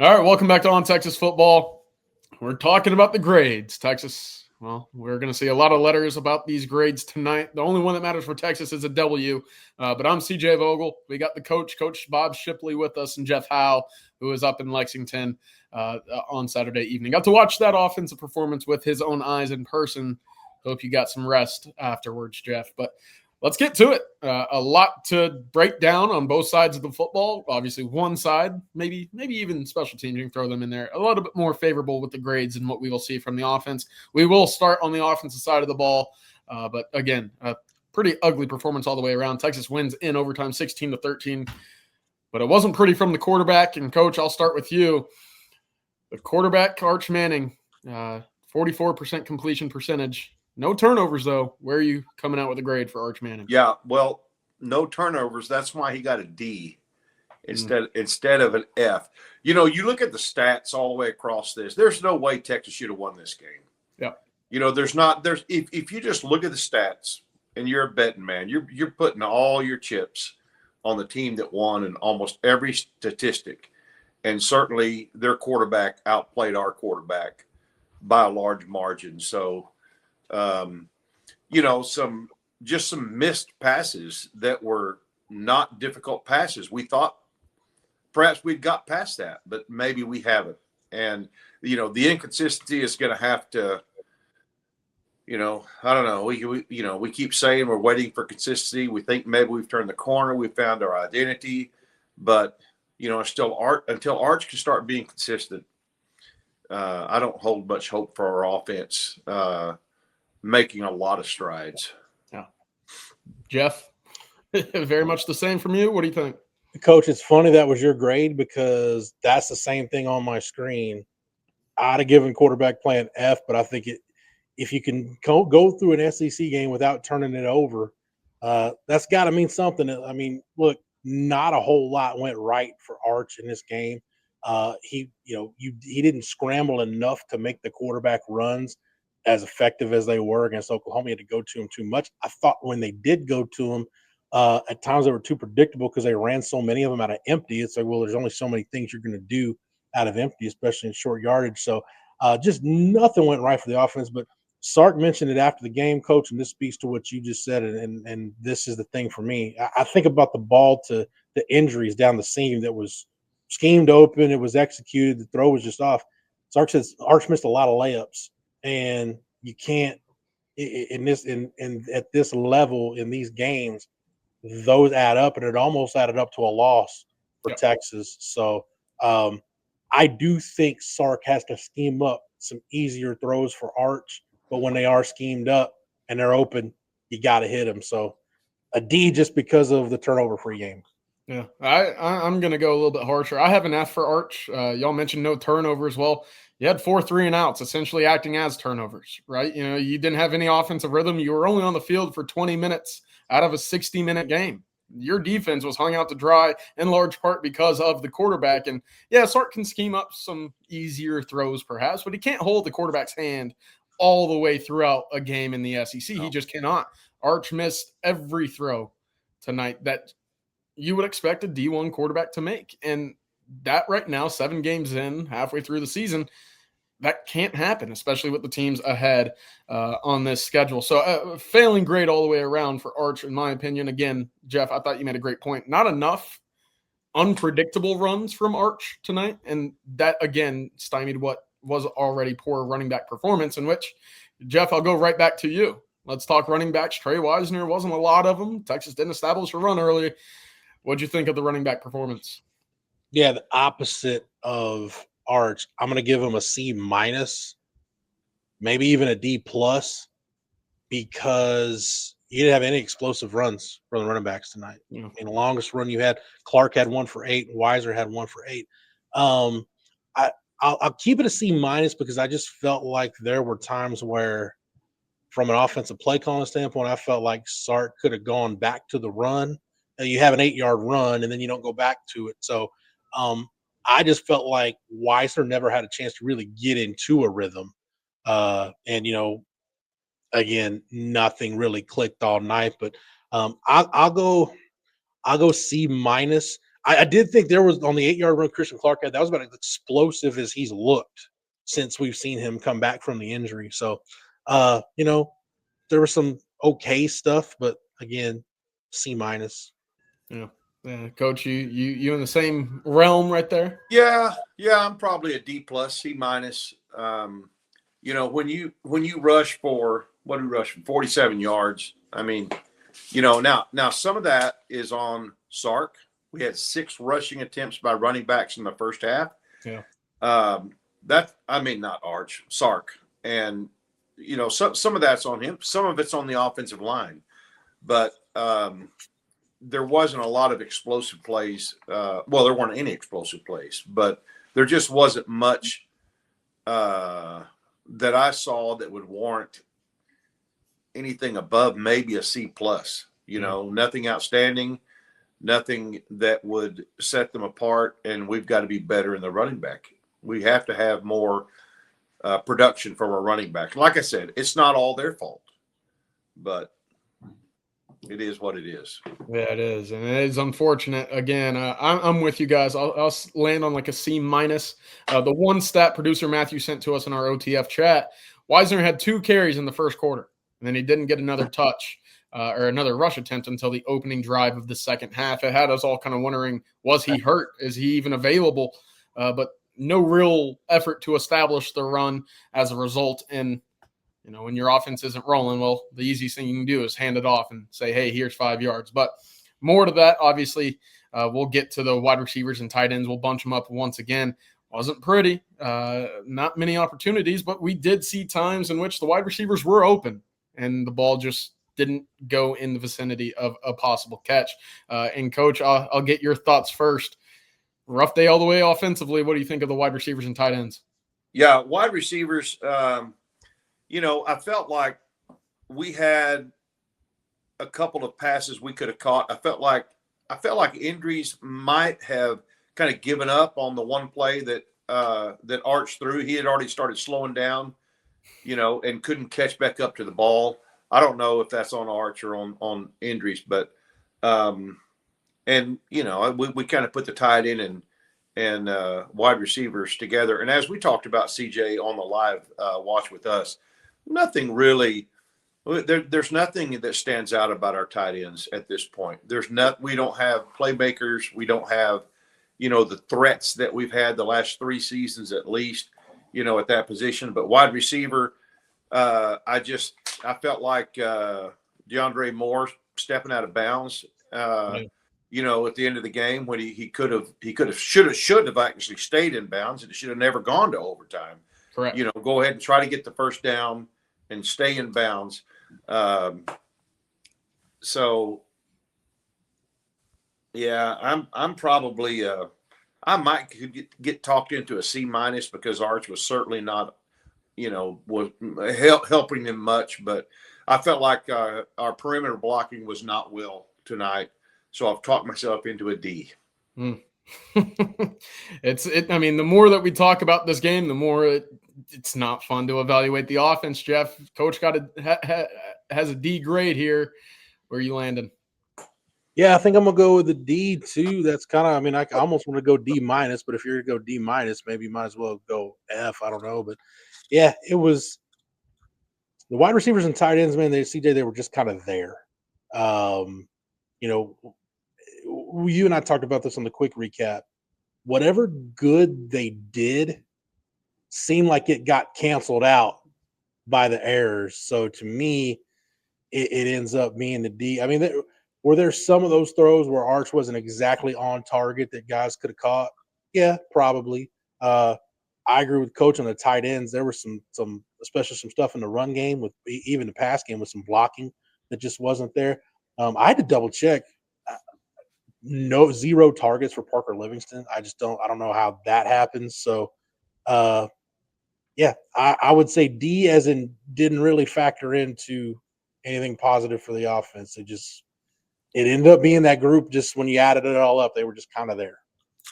All right, welcome back to On Texas Football. We're talking about the grades. Texas, well, we're going to see a lot of letters about these grades tonight. The only one that matters for Texas is a W. But I'm CJ Vogel. We got the Coach Bob Shipley with us, and Jeff Howe, who is up in Lexington on Saturday evening. Got to watch that offensive performance with his own eyes in person. Hope you got some rest afterwards, Jeff. But let's get to it. A lot to break down on both sides of the football. Obviously, one side, maybe even special teams, you can throw them in there, a little bit more favorable with the grades than what we will see from the offense. We will start on the offensive side of the ball. But again, a pretty ugly performance all the way around. Texas wins in overtime 16-13. But it wasn't pretty from the quarterback. And, Coach, I'll start with you. The quarterback, Arch Manning, 44% completion percentage. No turnovers, though. Where are you coming out with a grade for Arch Manning? Yeah, well, no turnovers. That's why he got a D instead of an F. You know, you look at the stats all the way across this. There's no way Texas should have won this game. Yeah. You know, if you just look at the stats and you're a betting man, you're putting all your chips on the team that won in almost every statistic. And certainly their quarterback outplayed our quarterback by a large margin. So you know, some missed passes that were not difficult passes. We thought perhaps we'd got past that, but maybe we haven't. And, you know, the inconsistency is going to have to, you know, I don't know. We keep saying we're waiting for consistency. We think maybe we've turned the corner. We found our identity, but, you know, until Arch can start being consistent, I don't hold much hope for our offense making a lot of strides. Yeah. Jeff, very much the same from you. What do you think? Coach, it's funny that was your grade because that's the same thing on my screen. I'd have given quarterback play an F, but I think if you can go through an SEC game without turning it over, that's got to mean something. I mean, look, not a whole lot went right for Arch in this game. He didn't scramble enough to make the quarterback runs as effective as they were against Oklahoma. He had to go to him too much. I thought when they did go to him, at times they were too predictable because they ran so many of them out of empty. It's like, well, there's only so many things you're going to do out of empty, especially in short yardage. So just nothing went right for the offense. But Sark mentioned it after the game, Coach, and this speaks to what you just said, and this is the thing for me. I think about the ball to the injuries down the seam that was schemed open. It was executed. The throw was just off. Sark says Arch missed a lot of layups. And you can't at this level in these games, those add up, and it almost added up to a loss for Texas. So I do think Sark has to scheme up some easier throws for Arch, but when they are schemed up and they're open, you got to hit them. So a D just because of the turnover-free game. Yeah, I'm going to go a little bit harsher. I have an F for Arch. Y'all mentioned no turnovers. Well, you had 4 3-and-outs, essentially acting as turnovers, right? You know, you didn't have any offensive rhythm. You were only on the field for 20 minutes out of a 60-minute game. Your defense was hung out to dry in large part because of the quarterback. And, yeah, Sark can scheme up some easier throws perhaps, but he can't hold the quarterback's hand all the way throughout a game in the SEC. No. He just cannot. Arch missed every throw tonight that you would expect a D1 quarterback to make. And that right now, 7 games in, halfway through the season, that can't happen, especially with the teams ahead on this schedule. So failing grade all the way around for Arch, in my opinion. Again, Jeff, I thought you made a great point. Not enough unpredictable runs from Arch tonight. And that, again, stymied what was already poor running back performance, in which, Jeff, I'll go right back to you. Let's talk running backs. Trey Wisner, wasn't a lot of them. Texas didn't establish a run early. What'd you think of the running back performance? Yeah, the opposite of Arch. I'm going to give him a C-, maybe even a D+, because you didn't have any explosive runs from the running backs tonight. Yeah. I mean, the longest run you had, Clark had 1 for 8, and Weiser had 1 for 8. I'll keep it a C- because I just felt like there were times where, from an offensive play calling standpoint, I felt like Sark could have gone back to the run. You have an 8-yard run, and then you don't go back to it. So I just felt like Weiser never had a chance to really get into a rhythm. And, you know, again, nothing really clicked all night. But I'll go C-. I did think there was on the 8-yard run Christian Clark had, that was about as explosive as he's looked since we've seen him come back from the injury. So, there was some okay stuff, but again, C-. Yeah, Coach, you in the same realm right there? Yeah, I'm probably a D plus, C minus. When you rush for 47 yards, I mean, now some of that is on Sark. We had 6 rushing attempts by running backs in the first half. Yeah. Not Arch, Sark. And, some of that's on him. Some of it's on the offensive line. But there wasn't a lot of explosive plays. There weren't any explosive plays, but there just wasn't much that I saw that would warrant anything above maybe a C plus. Nothing outstanding, nothing that would set them apart. And we've got to be better in the running back. We have to have more production from our running back. Like I said, it's not all their fault, but it is what it is. Yeah, it is, and it is unfortunate. Again, I'm with you guys. I'll land on like a C minus. The one stat producer Matthew sent to us in our OTF chat: Wisner had 2 carries in the first quarter, and then he didn't get another touch or another rush attempt until the opening drive of the second half. It had us all kind of wondering: was he hurt? Is he even available? But no real effort to establish the run as a result. And when your offense isn't rolling, well, the easiest thing you can do is hand it off and say, hey, here's 5 yards. But more to that, obviously, we'll get to the wide receivers and tight ends. We'll bunch them up once again. Wasn't pretty. Not many opportunities, but we did see times in which the wide receivers were open and the ball just didn't go in the vicinity of a possible catch. And, Coach, I'll get your thoughts first. Rough day all the way offensively. What do you think of the wide receivers and tight ends? Yeah, wide receivers I felt like we had a couple of passes we could have caught. I felt like Indries might have kind of given up on the one play that Arch threw. He had already started slowing down, and couldn't catch back up to the ball. I don't know if that's on Arch or on Indries, but we kind of put the tight end and wide receivers together. And as we talked about CJ on the live watch with us, nothing really. There's nothing that stands out about our tight ends at this point. We don't have playmakers. We don't have, the threats that we've had the last 3 seasons at least, at that position. But wide receiver, I felt like DeAndre Moore stepping out of bounds. At the end of the game when he should have actually stayed in bounds, and it should have never gone to overtime. Correct. Go ahead and try to get the first down and stay in bounds. I'm probably I might get talked into a C minus because Arch was certainly not, was helping him much, but I felt like our perimeter blocking was not well tonight. So I've talked myself into a D. The more that we talk about this game, the more it's not fun to evaluate the offense. Jeff, Coach has a D grade here. Where are you landing? Yeah, I think I'm gonna go with the D too. That's kind of, I almost want to go D minus, but if you're gonna go D minus, maybe you might as well go F. I don't know, but yeah, it was the wide receivers and tight ends, man. They were just kind of there. You and I talked about this on the quick recap. Whatever good they did seemed like it got canceled out by the errors. So to me, it ends up being the D. Were there some of those throws where Arch wasn't exactly on target that guys could have caught? Yeah, probably. I agree with Coach on the tight ends. There was some especially some stuff in the run game with even the pass game with some blocking that just wasn't there. I had to double check. 0 targets for Parker Livingston. I don't know how that happens. So, I would say D as in didn't really factor into anything positive for the offense. It ended up being that group. Just when you added it all up, they were just kind of there.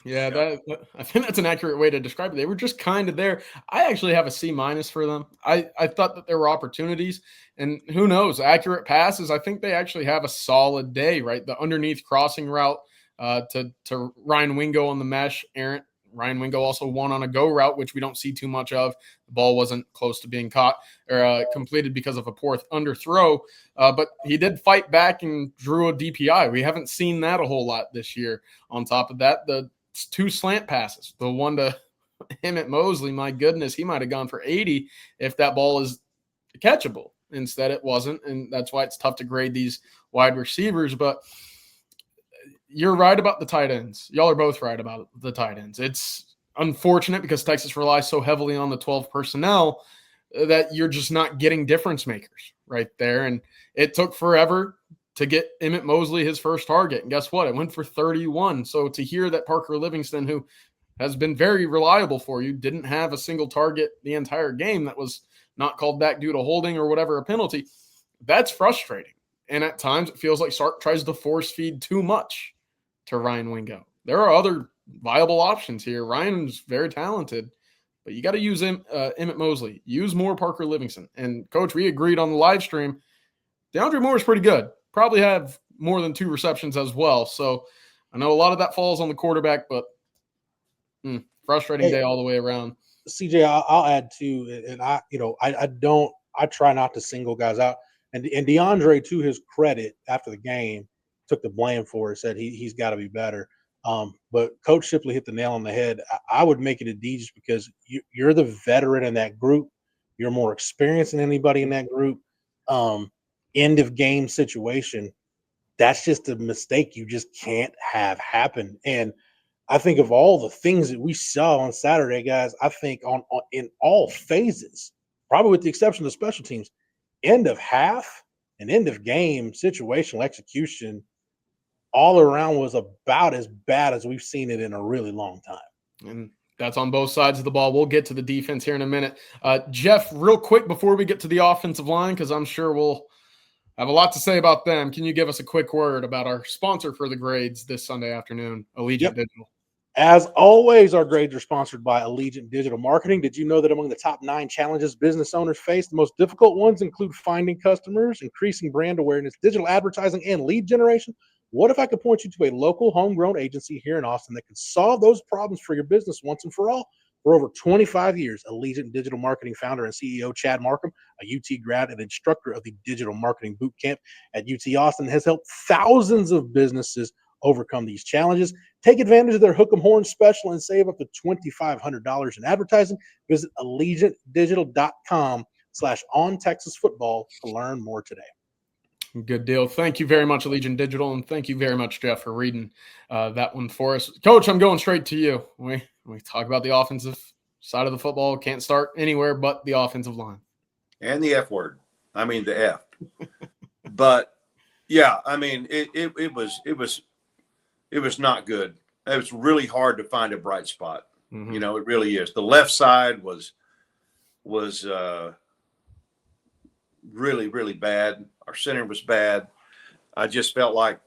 Yeah, I think that's an accurate way to describe it. They were just kind of there. I actually have a C minus for them. I thought that there were opportunities, and who knows, accurate passes. I think they actually have a solid day, right? The underneath crossing route to Ryan Wingo on the mesh. Ryan Wingo also won on a go route, which we don't see too much of. The ball wasn't close to being caught or completed because of a poor underthrow, but he did fight back and drew a DPI. We haven't seen that a whole lot this year. On top of that, the 2 slant passes, the one to Emmett Mosley, my goodness, he might have gone for 80 if that ball is catchable. Instead, it wasn't, and that's why it's tough to grade these wide receivers. But you're right about the tight ends. Y'all are both right about the tight ends. It's unfortunate because Texas relies so heavily on the 12 personnel that you're just not getting difference makers right there. And it took forever to get Emmett Mosley his first target. And guess what? It went for 31. So to hear that Parker Livingston, who has been very reliable for you, didn't have a single target the entire game that was not called back due to holding or whatever, a penalty, that's frustrating. And at times it feels like Sark tries to force feed too much to Ryan Wingo. There are other viable options here. Ryan's very talented, but you got to use Emmett Mosley. Use more Parker Livingston. And, Coach, we agreed on the live stream. DeAndre Moore is pretty good. Probably have more than 2 receptions as well. So I know a lot of that falls on the quarterback, but frustrating day all the way around. CJ, I'll add too, and I try not to single guys out. And DeAndre, to his credit, after the game, took the blame for it, said he's got to be better. But Coach Shipley hit the nail on the head. I would make it a D just because you're the veteran in that group. You're more experienced than anybody in that group. End of game situation, that's just a mistake you just can't have happen. And I think of all the things that we saw on Saturday, guys, I think in all phases, probably with the exception of the special teams, end of half and end of game situational execution all around was about as bad as we've seen it in a really long time. And that's on both sides of the ball. We'll get to the defense here in a minute. Jeff, real quick before we get to the offensive line, because I'm sure we'll have a lot to say about them. Can you give us a quick word about our sponsor for the grades this Sunday afternoon, Allegiant Digital? As always, our grades are sponsored by Allegiant Digital Marketing. Did you know that among the top 9 challenges business owners face, the most difficult ones include finding customers, increasing brand awareness, digital advertising, and lead generation? What if I could point you to a local homegrown agency here in Austin that can solve those problems for your business once and for all? For over 25 years, Allegiant Digital Marketing founder and CEO Chad Markham, a UT grad and instructor of the Digital Marketing Boot Camp at UT Austin, has helped thousands of businesses overcome these challenges. Take advantage of their Hook 'em Horn special and save up to $2,500 in advertising. Visit allegiantdigital.com/ontexasfootball to learn more today. Good deal. Thank you very much, Allegiant Digital, and thank you very much, Jeff, for reading that one for us. Coach, I'm going straight to you. We talk about the offensive side of the football. Can't start anywhere but the offensive line. And the F word. I mean, the F. But, yeah, I mean, it was not good. It was really hard to find a bright spot. Mm-hmm. You know, it really is. The left side was really, really bad. Our center was bad. I just felt like,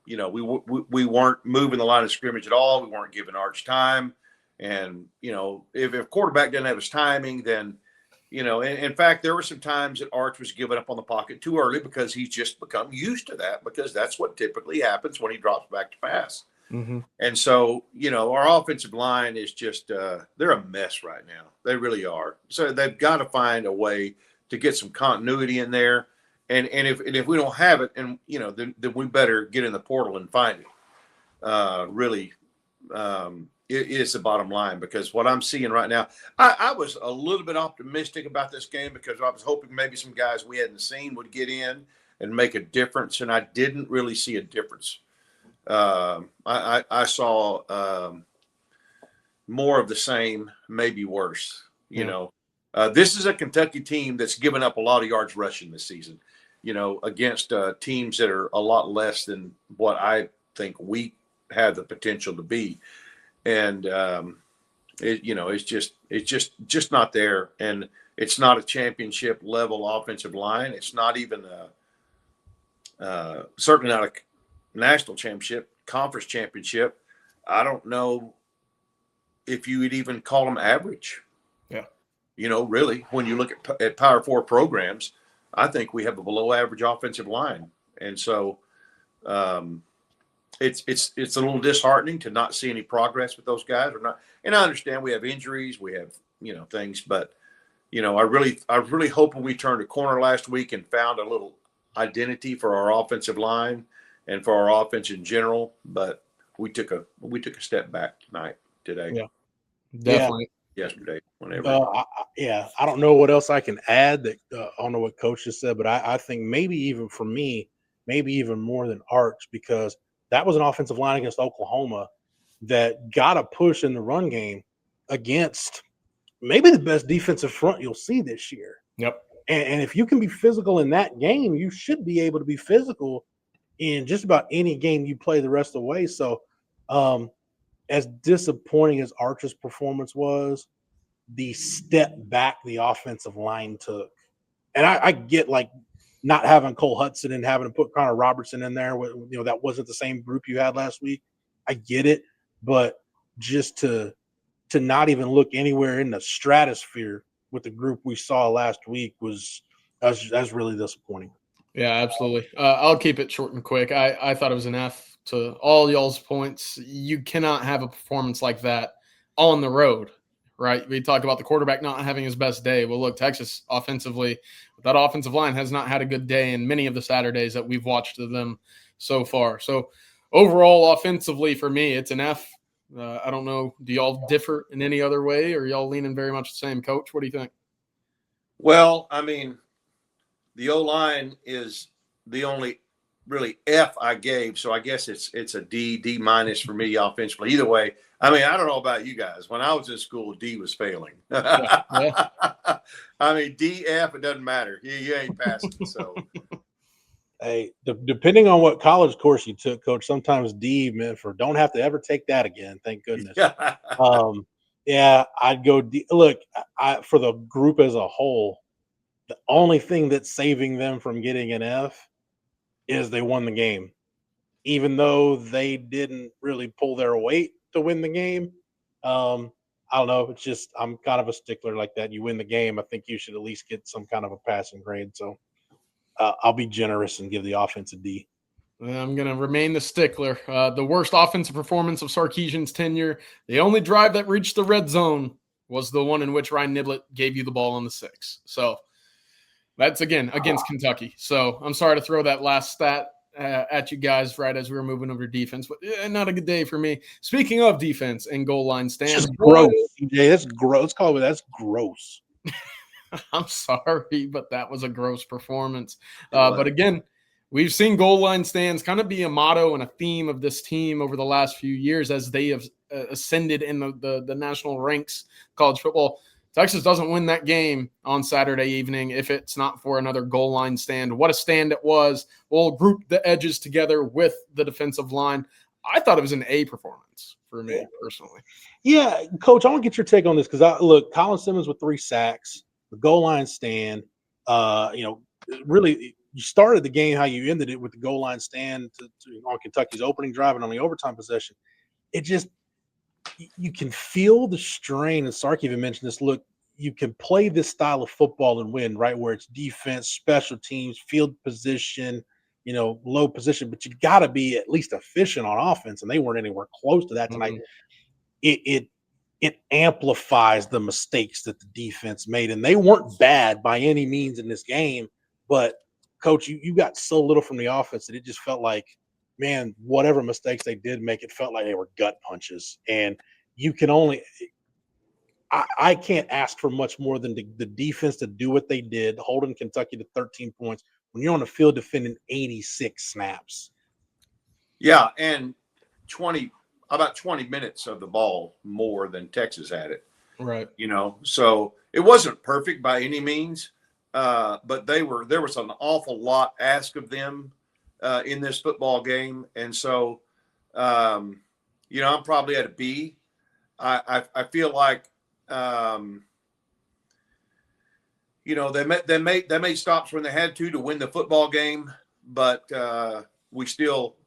you know, we weren't moving the line of scrimmage at all. We weren't giving Arch time. And, you know, if quarterback didn't have his timing, then, you know, in fact, there were some times that Arch was giving up on the pocket too early because he's just become used to that, because that's what typically happens when he drops back to pass. Mm-hmm. And so, you know, our offensive line is just they're a mess right now. They really are. So they've got to find a way to get some continuity in there. And if we don't have it, and, you know, then we better get in the portal and find it. Really, it is the bottom line, because what I'm seeing right now, I was a little bit optimistic about this game because I was hoping maybe some guys we hadn't seen would get in and make a difference, and I didn't really see a difference. I saw more of the same, maybe worse. You know, this is a Kentucky team that's given up a lot of yards rushing this season, you know, against teams that are a lot less than what I think we have the potential to be. And, it's just not there. And it's not a championship level offensive line. It's not even certainly not a national championship, conference championship. I don't know if you would even call them average. Yeah. You know, really, when you look at Power 4 programs, I think we have a below average offensive line. And so it's a little disheartening to not see any progress with those guys or not. And I understand we have injuries, we have, things, but I really hope when we turned a corner last week and found a little identity for our offensive line and for our offense in general, but we took a step back today. Yeah, definitely. Yesterday, whenever. I don't know what else I can add. That I don't know what Coach just said, but I think maybe even for me, maybe even more than Arch, because that was an offensive line against Oklahoma that got a push in the run game against maybe the best defensive front you'll see this year. Yep. And if you can be physical in that game, you should be able to be physical in just about any game you play the rest of the way. So, as disappointing as Arch's performance was, the step back the offensive line took, and I get like not having Cole Hudson and having to put Connor Robertson in there. That wasn't the same group you had last week. I get it, but just to not even look anywhere in the stratosphere with the group we saw last week that's really disappointing. Yeah, absolutely. I'll keep it short and quick. I thought it was an F to all y'all's points. You cannot have a performance like that on the road, right? We talk about the quarterback not having his best day. Well, look, Texas offensively, that offensive line has not had a good day in many of the Saturdays that we've watched of them so far. So overall, offensively, for me, it's an F. I don't know. Do y'all differ in any other way, or y'all leaning very much the same? Coach, what do you think? Well, I mean, the O-line is the only really F I gave, so I guess it's a D minus for me offensively. Either way, I mean, I don't know about you guys. When I was in school, D was failing. Yeah. I mean, D, F, it doesn't matter. You ain't passing. So, hey, depending on what college course you took, Coach, sometimes D meant for don't have to ever take that again. Thank goodness. I'd go D. Look, for the group as a whole, the only thing that's saving them from getting an F is they won the game. Even though they didn't really pull their weight to win the game. I don't know. It's just I'm kind of a stickler like that. You win the game, I think you should at least get some kind of a passing grade. So I'll be generous and give the offense a D. I'm going to remain the stickler. The worst offensive performance of Sarkisian's tenure, the only drive that reached the red zone was the one in which Ryan Niblett gave you the ball on the 6. So that's, again, against Kentucky. So I'm sorry to throw that last stat at you guys right as we were moving over to defense, but not a good day for me. Speaking of defense and goal line stands. That's gross, CJ. That's gross. Call it. That's gross. I'm sorry, but that was a gross performance. But again, we've seen goal line stands kind of be a motto and a theme of this team over the last few years as they have ascended in the national ranks college football. Texas doesn't win that game on Saturday evening if it's not for another goal line stand. What a stand it was. We'll group the edges together with the defensive line. I thought it was an A performance for me personally. Yeah, Coach, I want to get your take on this because look, Colin Simmons with 3 sacks, the goal line stand. Really, you started the game how you ended it with the goal line stand on Kentucky's opening drive and on the overtime possession. It just you can feel the strain, and Sark even mentioned this. Look, you can play this style of football and win, right? Where it's defense, special teams, field position, low position, but you got to be at least efficient on offense, and they weren't anywhere close to that tonight. Mm-hmm. It amplifies the mistakes that the defense made, and they weren't bad by any means in this game. But Coach, you got so little from the offense that it just felt like, man, whatever mistakes they did make, it felt like they were gut punches. And you can only I can't ask for much more than the defense to do what they did, holding Kentucky to 13 points when you're on the field defending 86 snaps. Yeah, and about 20 minutes of the ball more than Texas had it. Right. So it wasn't perfect by any means, but there was an awful lot asked of them in this football game. And so, I'm probably at a B. I feel like, they made stops when they had to win the football game, but we still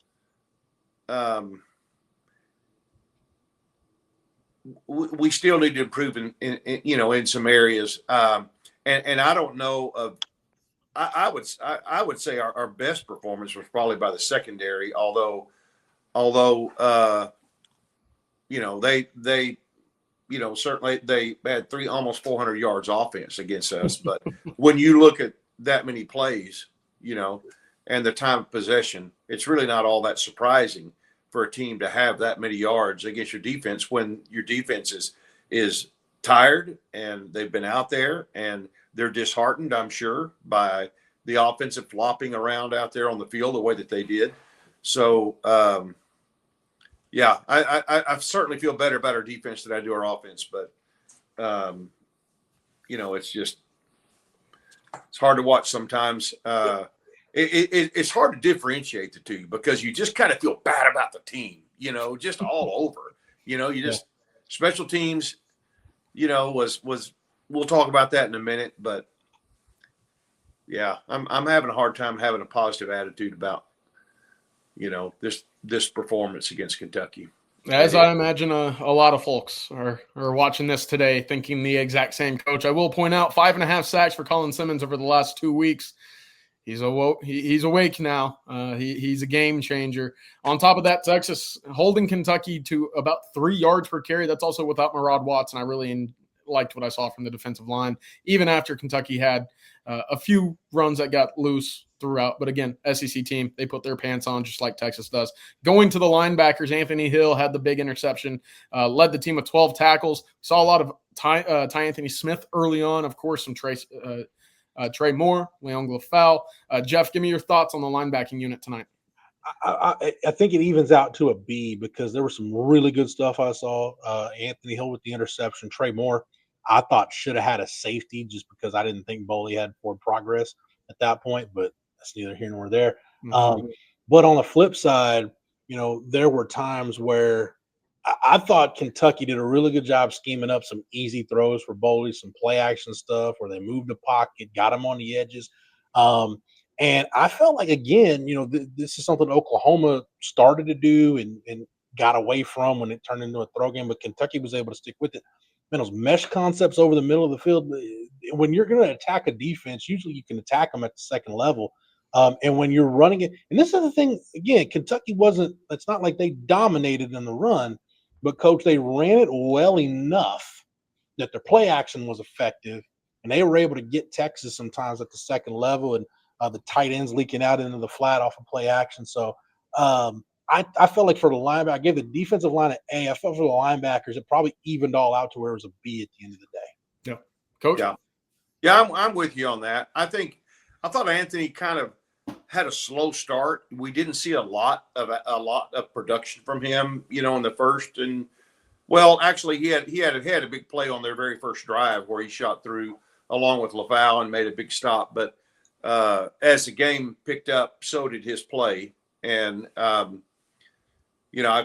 we still need to improve in some areas. And I don't know of. I would say our best performance was probably by the secondary, although although certainly they had almost 400 yards offense against us. But when you look at that many plays, and the time of possession, it's really not all that surprising for a team to have that many yards against your defense when your defense is tired and they've been out there and they're disheartened, I'm sure, by the offensive flopping around out there on the field the way that they did. So, I certainly feel better about our defense than I do our offense, but it's hard to watch sometimes. It's hard to differentiate the two because you just kind of feel bad about the team, just all over. Special teams, was we'll talk about that in a minute, but yeah, I'm having a hard time having a positive attitude about this performance against Kentucky. As I imagine a lot of folks are watching this today thinking the exact same, Coach. I will point out 5.5 sacks for Colin Simmons over the last 2 weeks. He's awake now. He's a game changer. On top of that, Texas holding Kentucky to about 3 yards per carry. That's also without Murad Watson. I really liked what I saw from the defensive line, even after Kentucky had a few runs that got loose throughout. But again, SEC team, they put their pants on just like Texas does. Going to the linebackers, Anthony Hill had the big interception, led the team with 12 tackles. Saw a lot of Ty Anthony Smith early on. Of course, some Trey Moore, Leon Glafau. Jeff, give me your thoughts on the linebacking unit tonight. I think it evens out to a B because there was some really good stuff I saw. Anthony Hill with the interception. Trey Moore, I thought should have had a safety just because I didn't think Boley had forward progress at that point, but that's neither here nor there. Mm-hmm. But on the flip side, there were times where I thought Kentucky did a really good job scheming up some easy throws for Boley, some play action stuff where they moved the pocket, got him on the edges. And I felt like, again, this is something Oklahoma started to do and got away from when it turned into a throw game, but Kentucky was able to stick with it. Man, those mesh concepts over the middle of the field, when you're going to attack a defense, usually you can attack them at the second level. And when you're running it, and this is the thing, again, Kentucky it's not like they dominated in the run, but, Coach, they ran it well enough that their play action was effective, and they were able to get Texas sometimes at the second level and the tight ends leaking out into the flat off of play action. So I felt like for the linebacker, I gave the defensive line an A. I felt for the linebackers, it probably evened all out to where it was a B at the end of the day. Yeah. Coach? Yeah, I'm with you on that. I thought Anthony kind of had a slow start. We didn't see a lot of production from him, in the first. And well, actually, he had a big play on their very first drive where he shot through along with Laval and made a big stop. But as the game picked up, so did his play. And I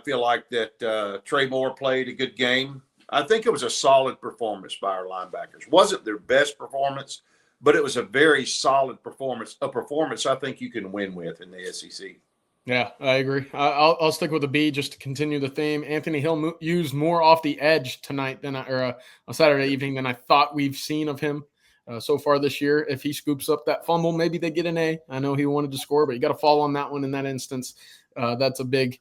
feel like that Trey Moore played a good game. I think it was a solid performance by our linebackers. Wasn't their best performance, but it was a very solid performance, a performance I think you can win with in the SEC. Yeah, I agree. I'll stick with a B just to continue the theme. Anthony Hill used more off the edge tonight on Saturday evening than I thought we've seen of him so far this year. If he scoops up that fumble, maybe they get an A. I know he wanted to score, but you got to fall on that one in that instance. That's a big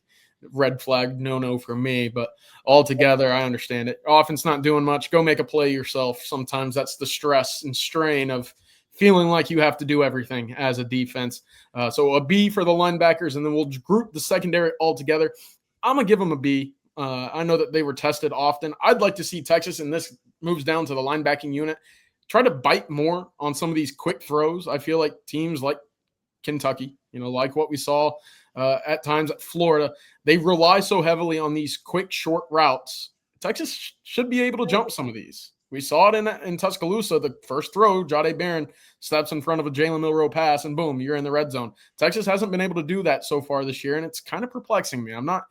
red flag no for me, but altogether I understand it. Offense not doing much. Go make a play yourself. Sometimes that's the stress and strain of feeling like you have to do everything as a defense. So a B for the linebackers, and then we'll group the secondary all together. I'm going to give them a B. I know that they were tested often. I'd like to see Texas, and this moves down to the linebacking unit, try to bite more on some of these quick throws. I feel like teams like Kentucky, like what we saw at times at Florida, they rely so heavily on these quick, short routes. Texas should be able to jump some of these. We saw it in Tuscaloosa. The first throw, Jahdae Barron steps in front of a Jalen Milroe pass, and boom, you're in the red zone. Texas hasn't been able to do that so far this year, and it's kind of perplexing me. I'm not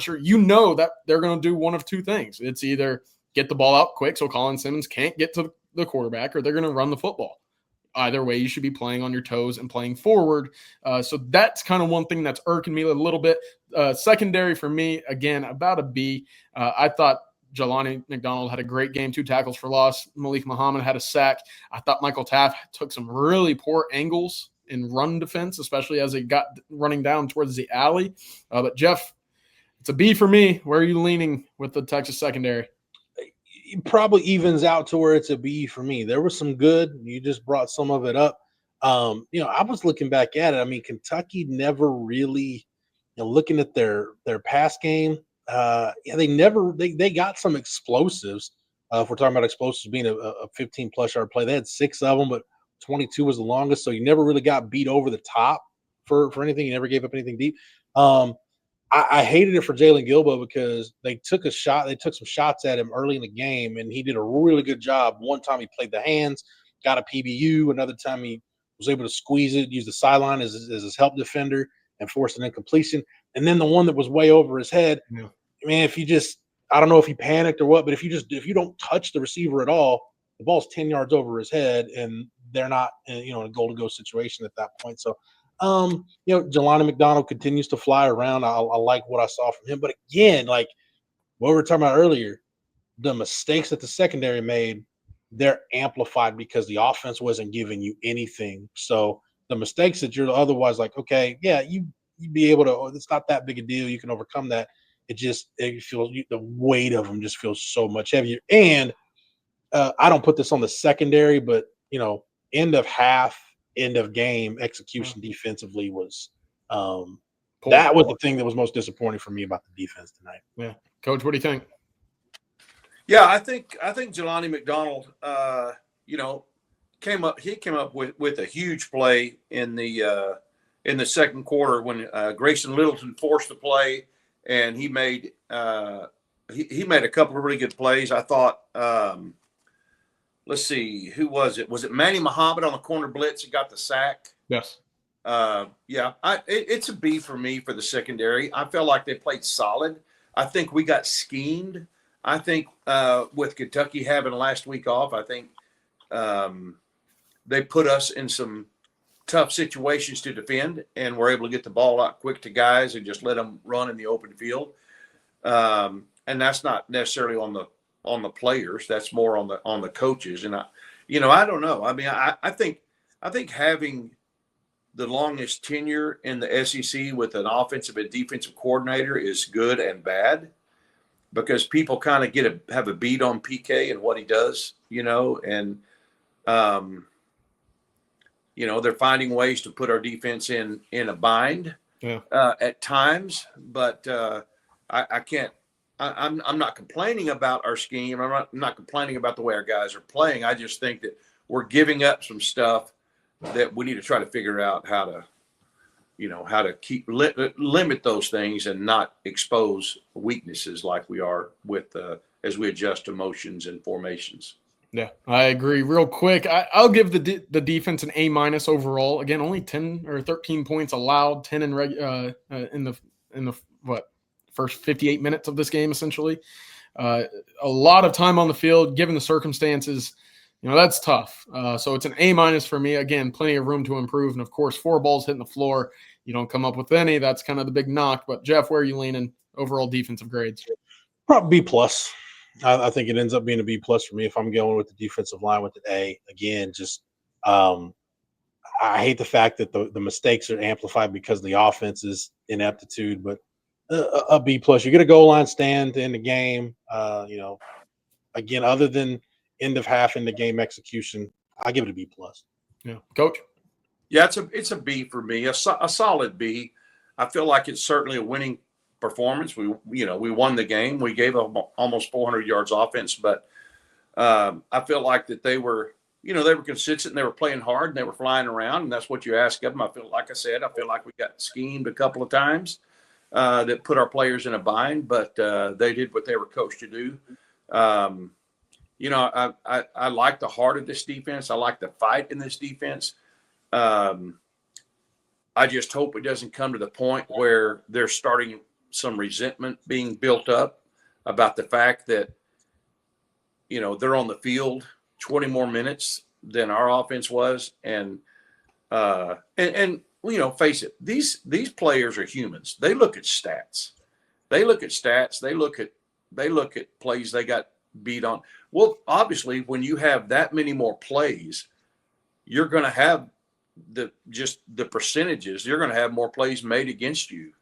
sure. That they're going to do one of two things. It's either get the ball out quick so Colin Simmons can't get to the quarterback, or they're going to run the football. Either way, you should be playing on your toes and playing forward. So that's kind of one thing that's irking me a little bit. Secondary for me, again, about a B. I thought Jelani McDonald had a great game, 2 tackles for loss. Malik Muhammad had a sack. I thought Michael Taft took some really poor angles in run defense, especially as he got running down towards the alley. But Jeff, It's a B for me. Where are you leaning with the Texas secondary? It probably evens out to where it's a B for me. There was some good. You just brought some of it up. I was looking back at it. I mean, Kentucky never really, looking at their pass game, they got some explosives. If we're talking about explosives being a 15-plus yard play, they had 6 of them, but 22 was the longest. So you never really got beat over the top for anything. You never gave up anything deep. I hated it for Jalen Gilbo because they took some shots at him early in the game, and he did a really good job. One time he played the hands, got a PBU. Another time he was able to squeeze it, use the sideline as his help defender, and force an incompletion. And then the one that was way over his head, man, I don't know if he panicked or what, but if you don't touch the receiver at all, the ball's 10 yards over his head, and they're not, in a goal-to-go situation at that point. So, Jelani McDonald continues to fly around. I like what I saw from him. But again, like what we were talking about earlier, the mistakes that the secondary made, they're amplified because the offense wasn't giving you anything. So the mistakes that you're otherwise like, okay, yeah, you'd be able to, it's not that big a deal. You can overcome that. It feels the weight of them just feels so much heavier. And I don't put this on the secondary, but end of half, end of game execution defensively was that was the thing that was most disappointing for me about the defense tonight. Yeah, Coach, what do you think? Yeah, I think Jelani McDonald, came up with a huge play in the second quarter when Grayson Littleton forced the play, and he made he made a couple of really good plays. I thought. Let's see, who was it? Was it Manny Muhammad on the corner blitz who got the sack? Yes. It's a B for me for the secondary. I felt like they played solid. I think we got schemed. I think with Kentucky having last week off, I think they put us in some tough situations to defend, and we're able to get the ball out quick to guys and just let them run in the open field. And that's not necessarily on the players. That's more on the coaches. And I don't know. I mean, I think having the longest tenure in the SEC with an offensive and defensive coordinator is good and bad, because people kind of have a beat on PK and what he does, and they're finding ways to put our defense in a bind at times, but I can't. I'm not complaining about our scheme. I'm not complaining about the way our guys are playing. I just think that we're giving up some stuff that we need to try to figure out how to keep limit those things and not expose weaknesses like we are with as we adjust to motions and formations. Yeah, I agree. Real quick, I'll give the defense an A- overall. Again, only 10 or 13 points allowed, 10 in the first 58 minutes of this game, essentially. A lot of time on the field, given the circumstances, that's tough. So it's an A- for me. Again, plenty of room to improve. And of course, 4 balls hitting the floor, you don't come up with any. That's kind of the big knock. But Jeff, where are you leaning overall defensive grades? Probably B+. I think it ends up being a B+ for me if I'm going with the defensive line with an A. Again, just I hate the fact that the mistakes are amplified because the offense is ineptitude, but a B+. You get a goal line stand to end the game. Again, other than end of half in the game execution, I give it a B+. Yeah, Coach. Yeah, it's a B for me, a solid B. I feel like it's certainly a winning performance. We won the game. We gave them almost 400 yards offense, but I feel like that they were consistent. And they were playing hard and they were flying around, and that's what you ask of them. I feel like we got schemed a couple of times. That put our players in a bind, but they did what they were coached to do. I like the heart of this defense. I like the fight in this defense. I just hope it doesn't come to the point where they're starting some resentment being built up about the fact that, they're on the field 20 more minutes than our offense was. And face it, these players are humans. They look at stats. They look at plays they got beat on. Well, obviously, when you have that many more plays, you're going to have the percentages. You're going to have more plays made against you.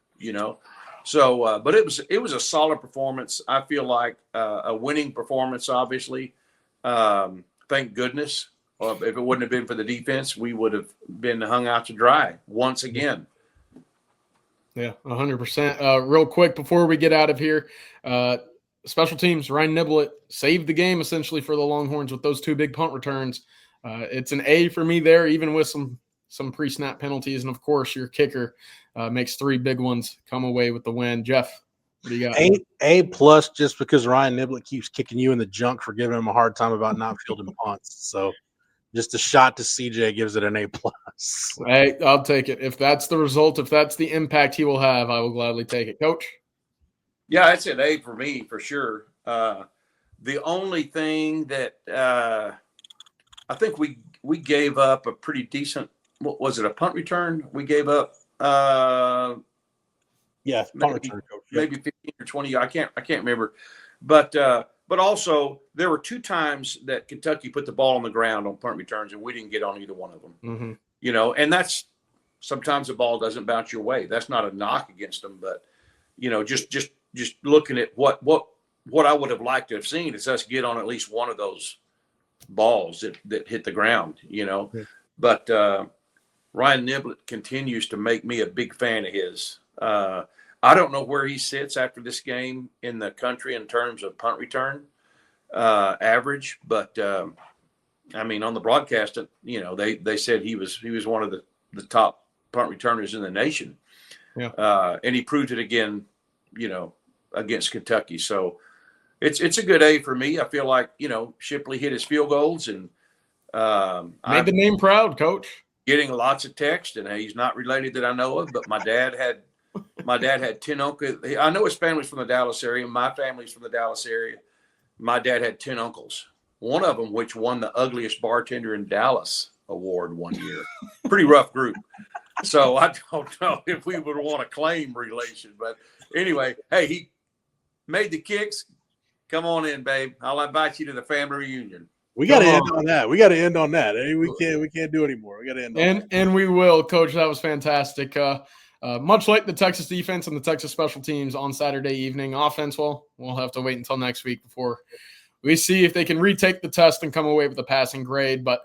So, but it was a solid performance. I feel like a winning performance. Obviously, thank goodness. If it wouldn't have been for the defense, we would have been hung out to dry once again. Yeah, 100%. Real quick before we get out of here, special teams, Ryan Niblett saved the game essentially for the Longhorns with those 2 big punt returns. It's an A for me there, even with some pre-snap penalties. And, of course, your kicker makes 3 big ones come away with the win. Jeff, what do you got? A plus just because Ryan Niblett keeps kicking you in the junk for giving him a hard time about not fielding punts. So just a shot to CJ gives it an A plus. Hey, I'll take it. If that's the result, if that's the impact he will have, I will gladly take it. Coach? Yeah, it's an A for me for sure. The only thing that I think we gave up a pretty decent, what was it, a punt return? We gave up punt return, Coach. Maybe 15 or 20. I can't remember. But also there were 2 times that Kentucky put the ball on the ground on punt returns, and we didn't get on either one of them. Mm-hmm. And that's sometimes the ball doesn't bounce your way. That's not a knock against them, but just looking at what I would have liked to have seen is us get on at least one of those balls that hit the ground. Yeah. But Ryan Niblett continues to make me a big fan of his. I don't know where he sits after this game in the country in terms of punt return average, but I mean, on the broadcast, they said he was one of the top punt returners in the nation. Yeah. And he proved it again, against Kentucky. So it's a good A for me. I feel like, Shipley hit his field goals and made the name proud, Coach. Getting lots of text, and he's not related that I know of, but my dad had 10 uncles. I know his family's from the Dallas area. My family's from the Dallas area. My dad had 10 uncles, one of them which won the ugliest bartender in Dallas award one year. Pretty rough group. So I don't know if we would want to claim relation, but anyway, hey, he made the kicks. Come on in, babe. I'll invite you to the family reunion. We got to end on that. We got to end on that. Hey, we can't do anymore. We got to end on that. And we will, Coach. That was fantastic. Much like the Texas defense and the Texas special teams on Saturday evening, offense, well, we'll have to wait until next week before we see if they can retake the test and come away with a passing grade. But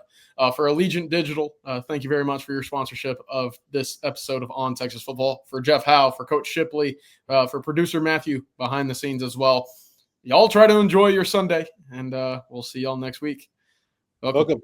for Allegiant Digital, thank you very much for your sponsorship of this episode of On Texas Football. For Jeff Howe, for Coach Shipley, for producer Matthew behind the scenes as well. Y'all try to enjoy your Sunday, and we'll see y'all next week. Welcome.